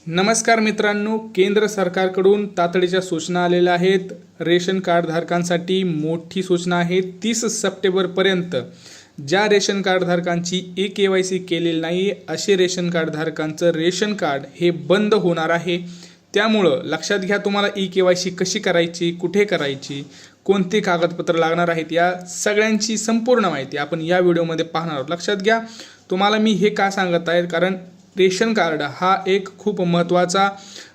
नमस्कार मित्रांनो, केंद्र सरकारकडून तातडीच्या सूचना आलेल्या आहेत। रेशन कार्ड धारकांसाठी मोठी सूचना आहे। 30 सप्टेंबरपर्यंत ज्या रेशन कार्ड धारकांची ई-केवायसी केलेली नाही असे रेशन कार्ड धारकांचं रेशन कार्ड हे बंद होणार आहे। त्यामुळं लक्षात घ्या, तुम्हाला ई-केवायसी कशी करायची, कुठे करायची, कोणती कागदपत्र लागणार आहेत, या सगळ्यांची संपूर्ण माहिती आपण या व्हिडिओमध्ये पाहणार आहोत। लक्षात घ्या, तुम्हाला मी हे का सांगत आहे, कारण रेशन कार्ड हा एक खूप महत्त्वाचा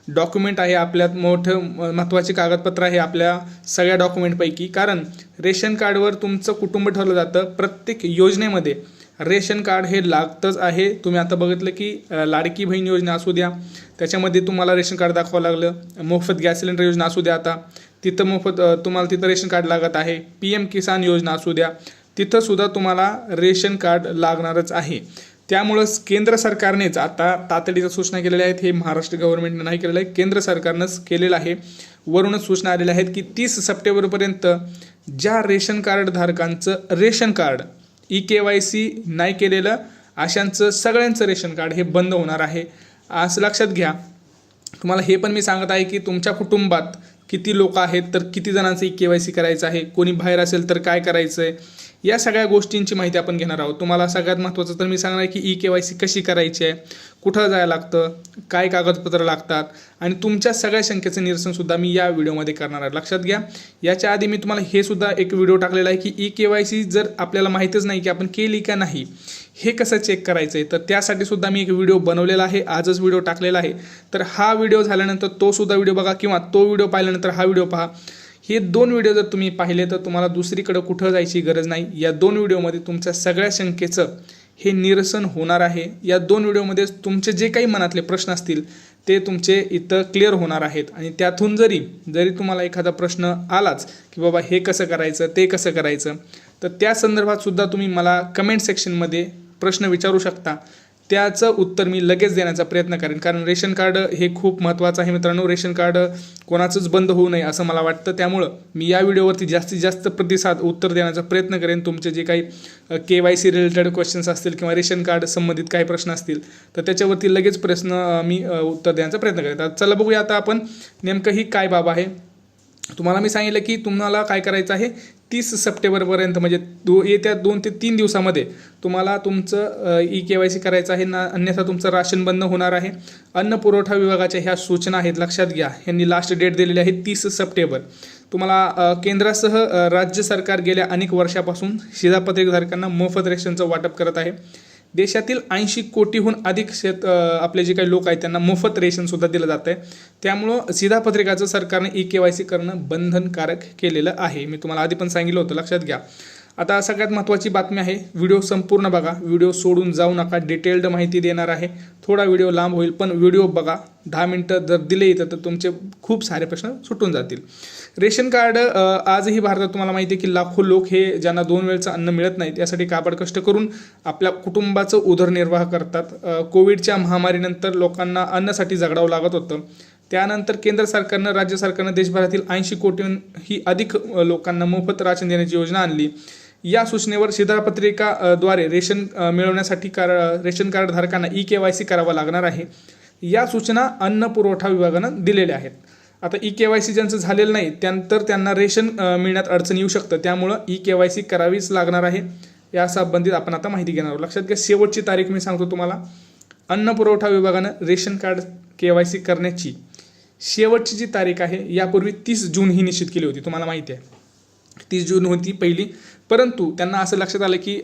डॉक्युमेंट आहे, आपल्यात मोठं महत्त्वाचे कागदपत्र आहे आपल्या सगळ्या डॉक्युमेंटपैकी। कारण रेशन कार्डवर तुमचं कुटुंब ठरलं जातं। प्रत्येक योजनेमध्ये रेशन कार्ड हे लागतंच आहे। तुम्ही आता बघितलं की लाडकी बहीण योजना असू द्या, त्याच्यामध्ये तुम्हाला रेशन कार्ड दाखवावं लागलं। मोफत गॅस सिलेंडर योजना असू द्या, आता तिथं मोफत तुम्हाला तिथं रेशन कार्ड लागत आहे। PM किसान योजना असू द्या, तिथं सुद्धा तुम्हाला रेशन कार्ड लागणारच आहे। त्यामुळंच केंद्र सरकारनेच आता तातडीच्या सूचना केलेल्या आहेत। हे महाराष्ट्र गव्हर्नमेंटने नाही केलेलं आहे, केंद्र सरकारनंच केलेलं आहे। वरूनच सूचना आलेल्या आहेत की 30 सप्टेंबरपर्यंत ज्या रेशन कार्ड धारकांचं रेशन कार्ड ई-केवायसी नाही केलेलं अशांचं सगळ्यांचं रेशन कार्ड हे बंद होणार आहे, असं लक्षात घ्या। तुम्हाला हे पण मी सांगत आहे की तुमच्या कुटुंबात किती लोक आहेत, तर किती जणांचं ई-केवायसी करायचं आहे, कोणी बाहेर असेल तर काय करायचं आहे, या सगळ्या गोष्टींची माहिती आपण घेणार आहोत। तुम्हाला सगळ्यात महत्त्वाचं तर मी सांगणार आहे की ई-केवायसी कशी करायची आहे, कुठं जायला लागतं, काय कागदपत्र लागतात, आणि तुमच्या सगळ्या शंकेचं निरसनसुद्धा मी या व्हिडिओमध्ये करणार आहे। लक्षात घ्या, याच्या आधी मी तुम्हाला हे सुद्धा एक व्हिडिओ टाकलेला आहे की ई-केवायसी जर आपल्याला माहीतच नाही की आपण केली का नाही, हे कसं चेक करायचं आहे, तर त्यासाठी सुद्धा मी एक व्हिडिओ बनवलेला आहे, आजच व्हिडिओ टाकलेला आहे। तर हा व्हिडिओ झाल्यानंतर तो सुद्धा व्हिडिओ बघा, किंवा तो व्हिडिओ पाहिल्यानंतर हा व्हिडिओ पहा। हे दोन व्हिडिओ जर तुम्ही पाहिले तर तुम्हाला दुसरीकडे कुठं जायची गरज नाही। या दोन व्हिडिओमध्ये तुमच्या सगळ्या शंकेचं हे निरसन होणार आहे। या दोन व्हिडिओमध्ये तुमचे जे काही मनातले प्रश्न असतील ते तुमचे इथं क्लिअर होणार आहेत। आणि त्यातून जरी तुम्हाला एखादा प्रश्न आलाच की बाबा हे कसं करायचं, ते कसं करायचं, तर त्या संदर्भात सुद्धा तुम्ही मला कमेंट सेक्शनमध्ये प्रश्न विचारू शकता। त्याचं उत्तर मी लगेच देण्याचा प्रयत्न करेन, कारण रेशन कार्ड हे खूप महत्त्वाचं आहे मित्रांनो। रेशन कार्ड कोणाचंच बंद होऊ नये असं मला वाटतं। त्यामुळं मी या व्हिडिओवरती जास्तीत जास्त प्रतिसाद उत्तर देण्याचा प्रयत्न करेन। तुमचे जे काही KYC रिलेटेड क्वेश्चन्स असतील किंवा रेशन कार्ड संबंधित काही प्रश्न असतील तर त्याच्यावरती लगेच प्रश्न मी उत्तर देण्याचा प्रयत्न करेन। तर चला बघूया आता आपण नेमकं ही काय बाब आहे। तुम्हाला मी सांगितलं की तुम्हाला काय करायचं आहे, 30 सप्टेंबरपर्यंत म्हणजे येत्या 2 ते 3 दिवसामध्ये तुम्हाला तुमचं ई-केवायसी करायचं आहे ना, अन्यथा तुमचं राशन बंद होणार आहे। अन्न पुरवठा विभागाच्या ह्या सूचना आहेत, लक्षात घ्या। यांनी लास्ट डेट दिलेली आहे 30 सप्टेंबर। तुम्हाला केंद्रासह राज्य सरकार गेल्या अनेक वर्षापासून शिधापत्रिकधारकांना मोफत रेशनचं वाटप करत आहे। देशातील 80 कोटीहून अधिक आपले जे काही लोक आहेत त्यांना मोफत रेशनसुद्धा दिलं जातं आहे। त्यामुळं शिधापत्रिकाचं सरकारने ई-केवायसी करणं बंधनकारक केलेलं आहे। मी तुम्हाला आधी पण सांगितलं होतं, लक्षात घ्या। आता सगळ्यात महत्त्वाची बातमी आहे, व्हिडिओ संपूर्ण बघा, व्हिडिओ सोडून जाऊ नका। डिटेल्ड माहिती देणार आहे, थोडा व्हिडिओ लांब होईल पण व्हिडिओ बघा। 10 मिनटं जर दिले तर तुमचे खूप सारे प्रश्न सुटून जातील। रेशन कार्ड आजही भारतात तुम्हाला माहिती आहे की लाखो लोक हे ज्यांना 2 वेळचं अन्न मिळत नाही त्यासाठी काबड कष्ट करून आपल्या कुटुंबाचं उदरनिर्वाह करतात। कोविडच्या महामारीनंतर लोकांना अन्नासाठी जगडावं लागत होतं। त्यानंतर केंद्र सरकारनं, राज्य सरकारनं देशभरातील 80 कोटींहूनही अधिक लोकांना मोफत राशन देण्याची योजना आणली। या सूचनेवर शिधापत्रिकाद्वारे रेशन मिळवण्यासाठी रेशन कार्ड धारकांना ई-केवायसी करावा लागणार आहे। या सूचना अन्न पुरवठा विभागानं दिलेल्या आहेत। आता ई-केवायसी ज्यांचं झालेलं नाही त्यानंतर त्यांना रेशन मिळण्यात अडचण येऊ शकतं, त्यामुळं ई-केवायसी करावीच लागणार आहे। या संबंधित आपण आता माहिती घेणार आहोत। लक्षात घ्या, शेवटची तारीख मी सांगतो तुम्हाला, अन्न पुरवठा विभागानं रेशन कार्ड KYC करण्याची शेवटची जी तारीख आहे, यापूर्वी 30 जून ही निश्चित केली होती, तुम्हाला माहिती आहे 30 जून होती पहिली। परंतु त्यांना असं लक्षात आलं की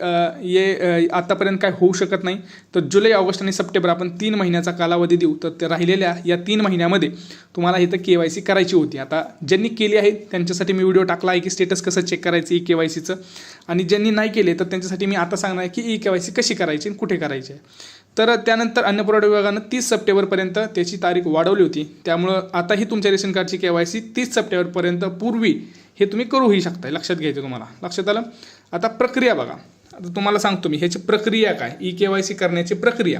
आतापर्यंत काय होऊ शकत नाही, तर जुलै, ऑगस्ट आणि सप्टेंबर आपण 3 महिन्याचा कालावधी देऊ। तर ते राहिलेल्या या 3 महिन्यामध्ये तुम्हाला इथं KYC करायची होती। आता ज्यांनी केली आहे त्यांच्यासाठी मी व्हिडिओ टाकला आहे की स्टेटस कसं चेक करायचं ई-केवायसीचं, आणि ज्यांनी नाही केले तर त्यांच्यासाठी मी आता सांगणार आहे की ई-केवायसी कशी करायची आणि कुठे करायची आहे। तर त्यानंतर अन्न पुरवठा विभागानं 30 सप्टेंबरपर्यंत त्याची तारीख वाढवली होती। त्यामुळं आताही तुमच्या रेशन कार्डची KYC 30 सप्टेंबरपर्यंत पूर्वी हे तुम्ही करूही शकता। लक्षात घ्यायचं, तुम्हाला लक्षात आलं। आता प्रक्रिया बघा, आता तुम्हाला सांगतो मी ह्याची प्रक्रिया काय, ई-केवायसी करण्याची प्रक्रिया।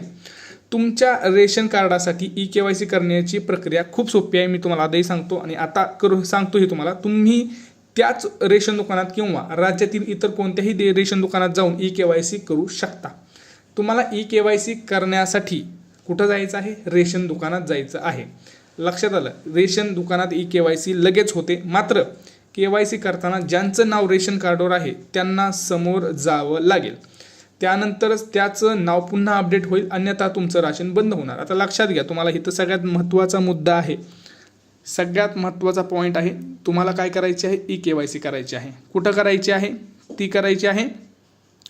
तुमच्या रेशन कार्डासाठी ई-केवायसी करण्याची प्रक्रिया खूप सोपी आहे, मी तुम्हाला आधीही सांगतो आणि आता सांगतोही तुम्हाला। तुम्ही त्याच रेशन दुकानात किंवा राज्यातील इतर कोणत्याही रेशन दुकानात जाऊन ई-केवायसी करू शकता। तुम्हाला ई-केवायसी करण्यासाठी कुठं जायचं आहे? रेशन दुकानात जायचं आहे. लक्षात आलं? रेशन दुकानात KYC लगेच होते. मात्र KYC करताना ज्यांचं नाव रेशन कार्डवर आहे त्यांना समोर जावं लागेल. त्यानंतरच त्याचं नाव पुन्हा अपडेट होईल, अन्यथा तुमचं राशन बंद होणार. आता लक्षात घ्या, तुम्हाला इथं सगळ्यात महत्त्वाचा मुद्दा आहे, सगळ्यात महत्त्वाचा पॉईंट आहे. तुम्हाला काय करायचे आहे? KYC करायची आहे. कुठं करायची आहे? ती करायची आहे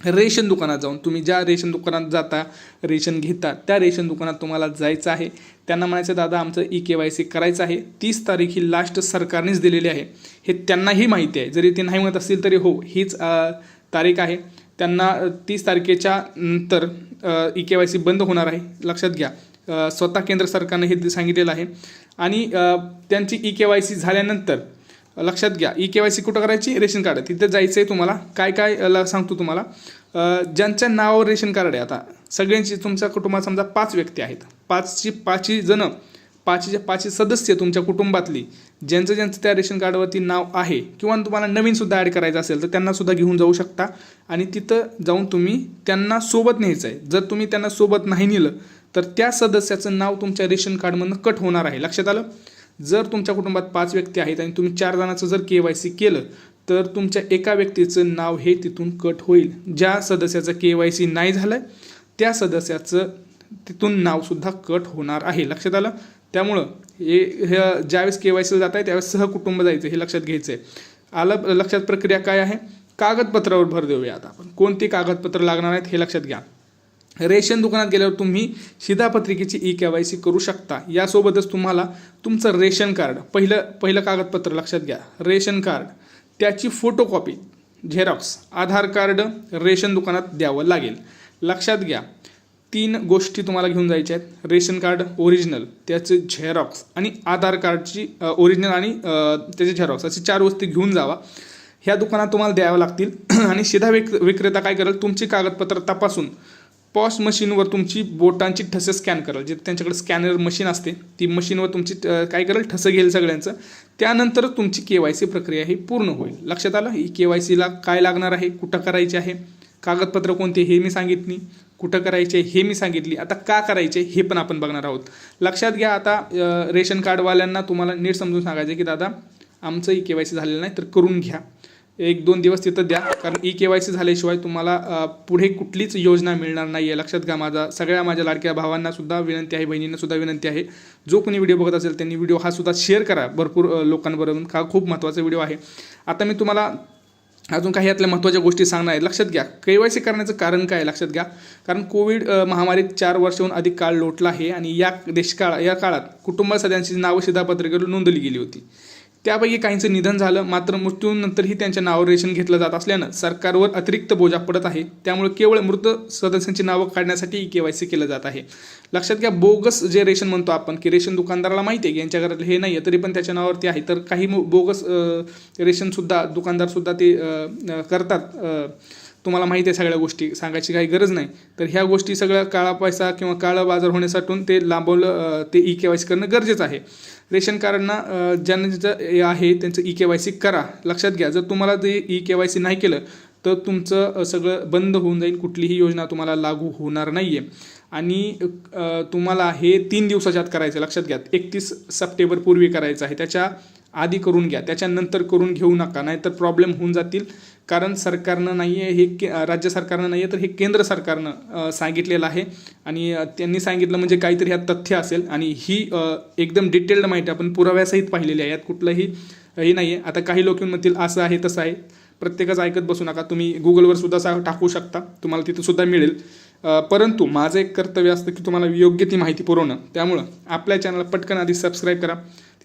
रेशन दुकानात जाऊन. तुम्ही ज्या रेशन दुकानात जाता, रेशन घेता, त्या रेशन दुकानात तुम्हाला जायचं आहे. त्यांना म्हणायचं दादा आमचं KYC करायचं आहे. 30 तारीख ही लास्ट सरकारनेच दिलेली आहे, हे त्यांनाही माहिती आहे. जरी ते नाही म्हणत असतील तरी हो, हीच तारीख आहे. त्यांना 30 तारखेच्या नंतर KYC बंद होणार आहे. लक्षात घ्या, स्वतः केंद्र सरकारने हे सांगितलेलं आहे. आणि त्यांची KYC झाल्यानंतर लक्षात घ्या, KYC कुठं करायची? Ration card. तिथे जायचं आहे तुम्हाला. काय काय सांगतो तुम्हाला. ज्यांच्या नावावर रेशन कार्ड आहे, आता सगळ्यांची तुमच्या कुटुंबात समजा 5 व्यक्ती आहेत, 5ची जण, 5चे सदस्य तुमच्या कुटुंबातली ज्यांचं त्या रेशन कार्डवरती नाव आहे, किंवा तुम्हाला नवीनसुद्धा ॲड करायचं असेल तर त्यांनासुद्धा घेऊन जाऊ शकता. आणि तिथं जाऊन तुम्ही त्यांना सोबत न्यायचं आहे. जर तुम्ही त्यांना सोबत नाही नेलं तर त्या सदस्याचं नाव तुमच्या रेशन कार्डमधून कट होणार आहे. लक्षात आलं? जर तुमच्या कुटुंबात 5 व्यक्ती आहेत आणि तुम्ही 4 जणांचं जर KYC केलं तर तुमच्या एका व्यक्तीचं नाव हे तिथून कट होईल. ज्या सदस्याचं KYC नाही झालं त्या सदस्याचं तिथून नावसुद्धा कट होणार आहे. लक्षात आलं? त्यामुळं हे ज्यावेळेस KYCला जात आहे त्यावेळेस सहकुटुंब जायचं, हे लक्षात घ्यायचं आहे. आलं लक्षात? प्रक्रिया काय आहे? कागदपत्रावर भर देऊया. आता आपण कोणती कागदपत्र लागणार आहेत हे लक्षात घ्या. रेशन दुकानात गेल्यावर तुम्ही शिधापत्रिकेची KYC करू शकता. यासोबतच तुम्हाला तुमचं रेशन कार्ड, पहिलं कागदपत्र लक्षात घ्या, रेशन कार्ड, त्याची फोटोकॉपी, झेरॉक्स, आधार कार्ड रेशन दुकानात द्यावं लागेल. लक्षात घ्या, 3 गोष्टी तुम्हाला घेऊन जायच्या आहेत. रेशन कार्ड ओरिजिनल, त्याचे झेरॉक्स आणि आधार कार्डची ओरिजिनल आणि त्याचे झेरॉक्स, अशी 4 वस्तू घेऊन जावा. ह्या दुकानात तुम्हाला द्यावं लागतील. आणि शिधा विक्रेता काय करेल? तुमची कागदपत्र तपासून पॉस मशीनवर तुमची बोटांची ठसे स्कॅन करेल. जे त्यांच्याकडे स्कॅनर मशीन असते, ती मशीनवर तुमची काय करेल? ठसं घेईल सगळ्यांचं. त्यानंतर तुमची KYC प्रक्रिया ही पूर्ण होईल. लक्षात आलं? ही KYCला काय लागणार आहे, कुठं करायची आहे, कागदपत्र कोणते हे मी सांगितली, कुठं करायचे हे मी सांगितली. आता का करायचे हे पण आपण बघणार आहोत. लक्षात घ्या, आता रेशन कार्डवाल्यांना तुम्हाला नीट समजून सांगायचं की दादा आमचं KYC झालेलं नाही तर करून घ्या. 1-2 दिवस तिथं द्या, कारण KYC झाल्याशिवाय तुम्हाला पुढे कुठलीच योजना मिळणार नाही आहे. लक्षात घ्या. माझ्या लाडक्या भावांना सुद्धा विनंती आहे, बहिणींना सुद्धा विनंती आहे, जो कोणी व्हिडिओ बघत असेल त्यांनी व्हिडिओ हा सुद्धा शेअर करा भरपूर लोकांबरोबर. हा खूप महत्त्वाचा व्हिडिओ आहे. आता मी तुम्हाला अजून काही यातल्या महत्त्वाच्या गोष्टी सांगणार आहे. लक्षात घ्या, KYC करण्याचं कारण काय? लक्षात घ्या, कारण कोविड महामारीत 4 वर्षाहून अधिक काळ लोटला आहे आणि या काळात कुटुंब सदस्यांची नावं शिधापत्रिकेवर नोंदवली गेली होती. त्यापैकी काहींचं निधन झालं, मात्र मृत्यूनंतरही त्यांच्या नावावर रेशन घेतलं जात असल्यानं सरकारवर अतिरिक्त बोजा पडत आहे. त्यामुळे केवळ मृत सदस्यांची नावं काढण्यासाठी KYC केलं जात आहे. लक्षात घ्या, बोगस जे रेशन म्हणतो आपण, की रेशन दुकानदाराला माहिती आहे की यांच्या घरातलं हे नाही आहे तरी पण त्याच्या नावावरती आहे, तर काही बोगस रेशनसुद्धा दुकानदारसुद्धा ते करतात. तुम्हाला माहिती आहे सगळ्या गोष्टी, सांगायची काही गरज नाही. तर ह्या गोष्टी सगळ्या काळा पैसा किंवा काळा बाजार होण्यासाठी ते लांबवलं, ते KYC करणं गरजेचं आहे. रेशन कार्डना ज्यांचं आहे त्यांचं KYC करा. लक्षात घ्या, जर तुम्हाला ते KYC नाही केलं तर तुमचं सगळं बंद होऊन जाईल, कुठलीही योजना तुम्हाला लागू होणार नाही आहे. आणि तुम्हाला हे 3 दिवसाच्या आत करायचं. लक्षात घ्या, 31 सप्टेंबर पूर्वी करायचं आहे. त्याच्या आधी करून घ्या, त्याच्यानंतर करून घेऊ नका, नाहीतर प्रॉब्लेम होऊन जातील. कारण सरकारनं नाही आहे हे, राज्य सरकारनं नाही आहे तर हे केंद्र सरकारनं सांगितलेलं आहे. आणि त्यांनी सांगितलं म्हणजे काहीतरी ह्यात तथ्य असेल. आणि ही एकदम डिटेल्ड माहिती आपण पुराव्यासहित पाहिलेली आहे, यात कुठलंही हे नाही आहे. आता काही लोक म्हणतील असं आहे तसं आहे, प्रत्येकाचं ऐकत बसू नका. तुम्ही गुगलवर सुद्धा टाकू शकता, तुम्हाला तिथं सुद्धा मिळेल. परंतु माझं एक कर्तव्य असतं की तुम्हाला योग्य ती माहिती पुरवणं. त्यामुळं आपल्या चॅनलला पटकन आधी सबस्क्राईब करा.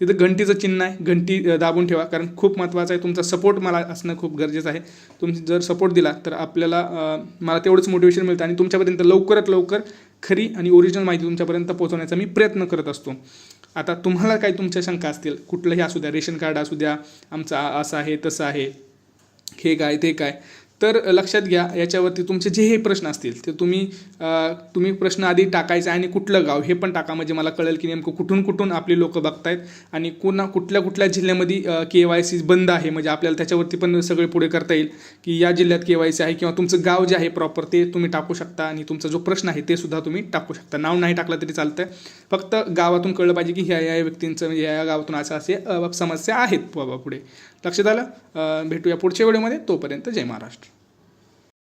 तिथं घंटीचं चिन्ह आहे, घंटी दाबून ठेवा, कारण खूप महत्त्वाचं आहे. तुमचा सपोर्ट मला असणं खूप गरजेचं आहे. तुम्ही जर सपोर्ट दिला तर मला तेवढंच मोटिवेशन मिळतं आणि तुमच्यापर्यंत लवकरात लवकर खरी आणि ओरिजिनल माहिती तुमच्यापर्यंत पोहोचवण्याचा मी प्रयत्न करत असतो. आता तुम्हाला काही तुमच्या शंका असतील, कुठलंही असू द्या, रेशन कार्ड असू द्या, आमचं असं आहे तसं आहे, हे काय ते काय, तर लक्षात घ्या, याच्यावरती तुमचे जे हे प्रश्न असतील ते तुम्ही प्रश्न आधी टाकायचा आणि कुठलं गाव हे पण टाका, म्हणजे मला कळेल की नेमकं कुठून आपली लोक बघतायत आणि कुठल्या जिल्ह्यामध्ये KYC बंद आहे, म्हणजे आपल्याला त्याच्यावरती पण सगळे पुढे करता येईल की या जिल्ह्यात KYC आहे, किंवा तुमचं गाव जे आहे प्रॉपर ते तुम्ही टाकू शकता आणि तुमचा जो प्रश्न आहे ते सुद्धा तुम्ही टाकू शकता. नाव नाही टाकलं तरी चालतंय, फक्त गावातून कळलं पाहिजे की ह्या व्यक्तींचं म्हणजे या गावातून असे समस्या आहेत बाबा पुढे. लक्षात आलं. भेटूया पुढच्या व्हिडिओमध्ये. तोपर्यंत जय महाराष्ट्र.